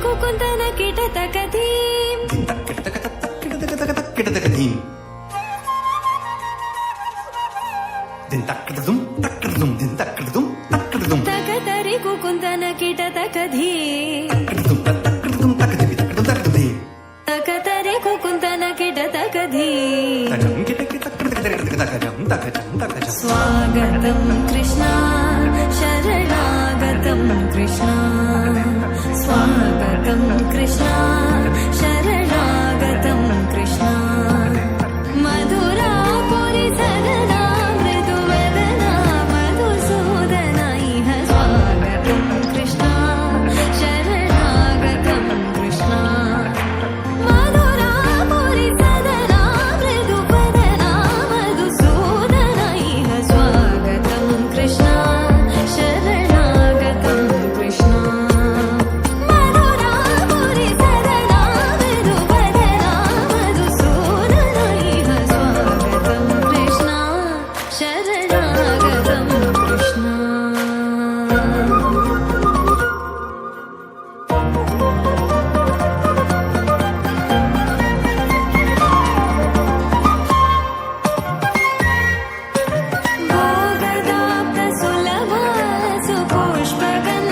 కుకుందన కిటతకధీం కిటతకధీం దిన్ తక్కడదుం తక్కడదుం దిన్ తక్కడదుం తక్కడదుం తకతరి కుకుందన కిటతకధీం తక్కడదుం తక్కదిమి తక్కడదుం తక్కదిమి తకతరి కుకుందన కిటతకధీం తకం కిటకి తక్కడదకదకదకదకదం తకచం తకచం స్వాగతం కృష్ణ శరణాగతం కృష్ణ స్వాగతం కృష్ణ శరణాగతం కృష్ణ మధురాపురి సదనా మృదువదనా మధుసూదన ఇహ స్వాగతం కృష్ణ శరణాగతం కృష్ణ మధురాపురి సదనా మృదువదనా మధుసూదన ఇహ స్వాగతం కృష్ణ శరణాగతం కృష్ణ మధురాపురి సదనా మృదువదనా మధుసూదన ఇహ స్వాగతం కృష్ణ శరణాగతం కృష్ణ భోగదాప్త సులభ సుపుష్పగంధకలభా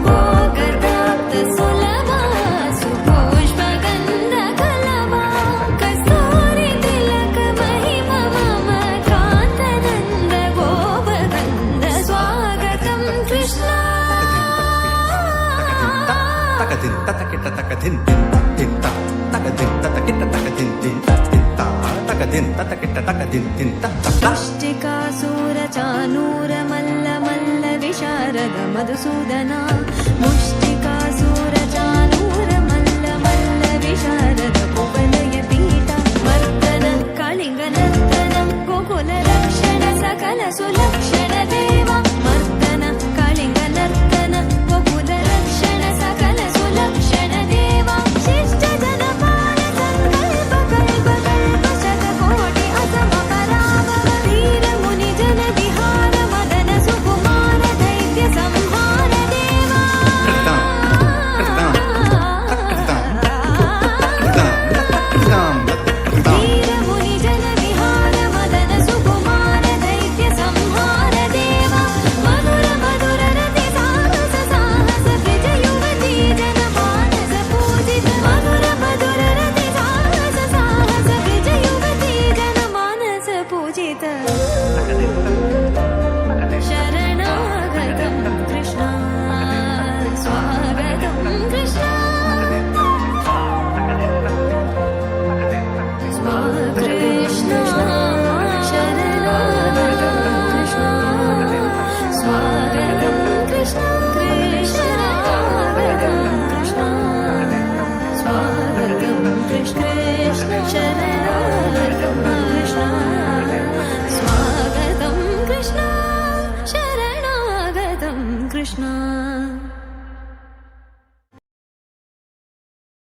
భోగదాప్త సులభ సుపుష్పగంధకలభా కస్తూరి తిలక మహిమ మమ కాంతనంద గోపగంధ స్వాగతం కృష్ణ తకదిన్ తతకిట తకదిన్ దిన్ తకదిన్ తతకిట తకదిన్ దిన్ తకదిన్ తతకిట తకదిన్ దిన్ ముష్టికాసుర చానూర మల్ల మల్ల విశారద మధుసూదన ముష్టికాసుర చానూర మల్ల మల్ల విశారద కువలయ పీఠ మర్దన కళింగ నర్తన గోకుల రక్షణ సకల సులక్షణ దేవ మర్దన కళింగ నర్తన గోకుల రక్షణ సకల సులక్షణ దేవ శిష్ట జన పాల సంకల్ప కల్ప కల్ప శతకోటి అసమ పరాభవ ధీర ముని జన విహార మదన సుకుమార దైత్య సంహార దేవ ధీర ముని జన విహార మదన సుకుమార దైత్య సంహార దేవ మధుర మధుర రతి సాహస సాహస విజ యువతి జన మానస పూజిత మధుర మధుర రతి సాహస సాహస విజ యువతి జన మానస పూజిత శరణాగతం కృష్ణ స్వాగతం కృష్ణ